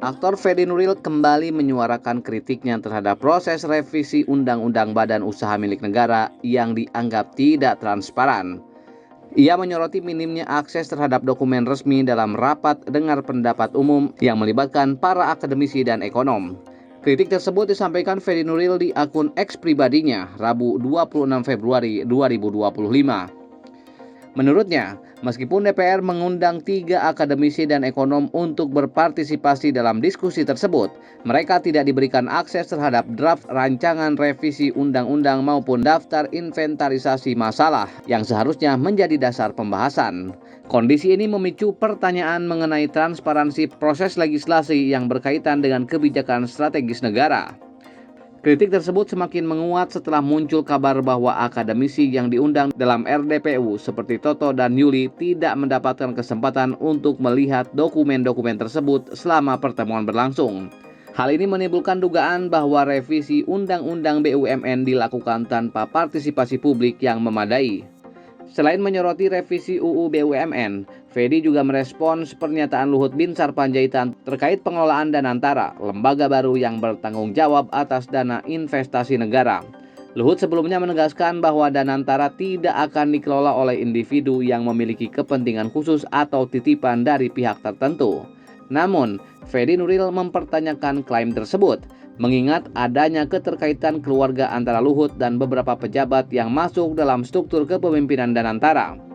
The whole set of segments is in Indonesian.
Aktor Fedi Nuril kembali menyuarakan kritiknya terhadap proses revisi Undang-Undang Badan Usaha Milik Negara yang dianggap tidak transparan. Ia menyoroti minimnya akses terhadap dokumen resmi dalam rapat dengar pendapat umum yang melibatkan para akademisi dan ekonom. Kritik tersebut disampaikan Fedi Nuril di akun X pribadinya Rabu 26 Februari 2025. Menurutnya, meskipun DPR mengundang 3 akademisi dan ekonom untuk berpartisipasi dalam diskusi tersebut, mereka tidak diberikan akses terhadap draft rancangan revisi undang-undang maupun daftar inventarisasi masalah yang seharusnya menjadi dasar pembahasan. Kondisi ini memicu pertanyaan mengenai transparansi proses legislasi yang berkaitan dengan kebijakan strategis negara. Kritik tersebut semakin menguat setelah muncul kabar bahwa akademisi yang diundang dalam RDPU seperti Toto dan Yuli tidak mendapatkan kesempatan untuk melihat dokumen-dokumen tersebut selama pertemuan berlangsung. Hal ini menimbulkan dugaan bahwa revisi Undang-Undang BUMN dilakukan tanpa partisipasi publik yang memadai. Selain menyoroti revisi UU BUMN, Fedi juga merespons pernyataan Luhut Binsar Panjaitan terkait pengelolaan Danantara, lembaga baru yang bertanggung jawab atas dana investasi negara. Luhut sebelumnya menegaskan bahwa Danantara tidak akan dikelola oleh individu yang memiliki kepentingan khusus atau titipan dari pihak tertentu. Namun, Fedi Nuril mempertanyakan klaim tersebut, mengingat adanya keterkaitan keluarga antara Luhut dan beberapa pejabat yang masuk dalam struktur kepemimpinan Danantara.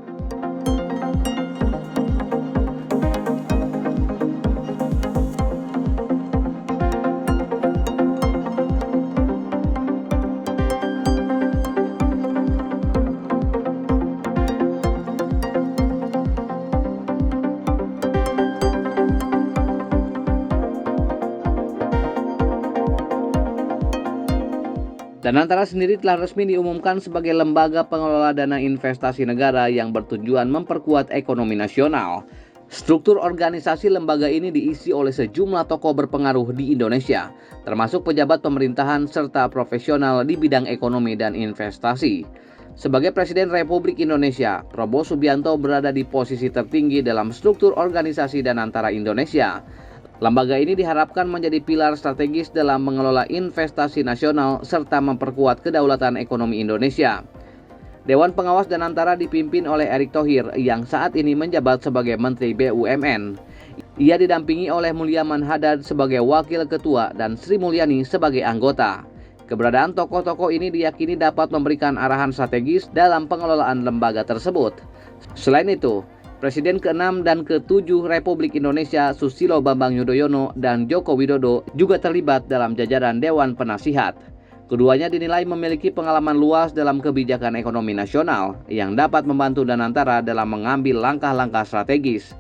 Danantara sendiri telah resmi diumumkan sebagai lembaga pengelola dana investasi negara yang bertujuan memperkuat ekonomi nasional. Struktur organisasi lembaga ini diisi oleh sejumlah tokoh berpengaruh di Indonesia, termasuk pejabat pemerintahan serta profesional di bidang ekonomi dan investasi. Sebagai Presiden Republik Indonesia, Prabowo Subianto berada di posisi tertinggi dalam struktur organisasi Danantara Indonesia. Lembaga ini diharapkan menjadi pilar strategis dalam mengelola investasi nasional serta memperkuat kedaulatan ekonomi Indonesia. Dewan Pengawas Danantara dipimpin oleh Erick Thohir yang saat ini menjabat sebagai Menteri BUMN. Ia didampingi oleh Mulyaman Hadad sebagai Wakil Ketua dan Sri Mulyani sebagai anggota. Keberadaan tokoh-tokoh ini diyakini dapat memberikan arahan strategis dalam pengelolaan lembaga tersebut. Selain itu, Presiden ke-6 dan ke-7 Republik Indonesia Susilo Bambang Yudhoyono dan Joko Widodo juga terlibat dalam jajaran Dewan Penasihat. Keduanya dinilai memiliki pengalaman luas dalam kebijakan ekonomi nasional yang dapat membantu Danantara dalam mengambil langkah-langkah strategis.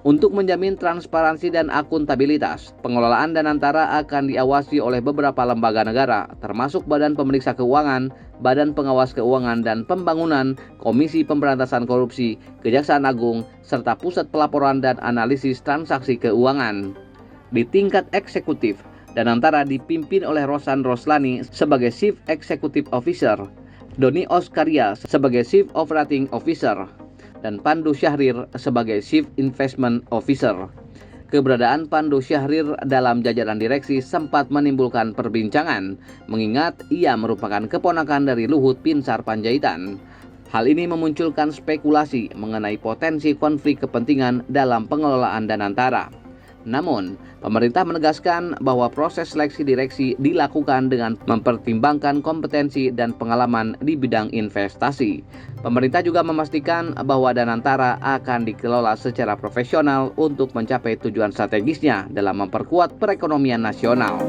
Untuk menjamin transparansi dan akuntabilitas, pengelolaan Danantara akan diawasi oleh beberapa lembaga negara, termasuk Badan Pemeriksa Keuangan, Badan Pengawas Keuangan dan Pembangunan, Komisi Pemberantasan Korupsi, Kejaksaan Agung, serta Pusat Pelaporan dan Analisis Transaksi Keuangan. Di tingkat eksekutif, Danantara dipimpin oleh Rosan Roslani sebagai Chief Executive Officer, Doni Oskaria sebagai Chief Operating Officer, dan Pandu Syahrir sebagai Chief Investment Officer. Keberadaan Pandu Syahrir dalam jajaran direksi sempat menimbulkan perbincangan, mengingat ia merupakan keponakan dari Luhut Binsar Panjaitan. Hal ini memunculkan spekulasi mengenai potensi konflik kepentingan dalam pengelolaan Danantara. Namun, pemerintah menegaskan bahwa proses seleksi direksi dilakukan dengan mempertimbangkan kompetensi dan pengalaman di bidang investasi. Pemerintah juga memastikan bahwa Danantara akan dikelola secara profesional untuk mencapai tujuan strategisnya dalam memperkuat perekonomian nasional.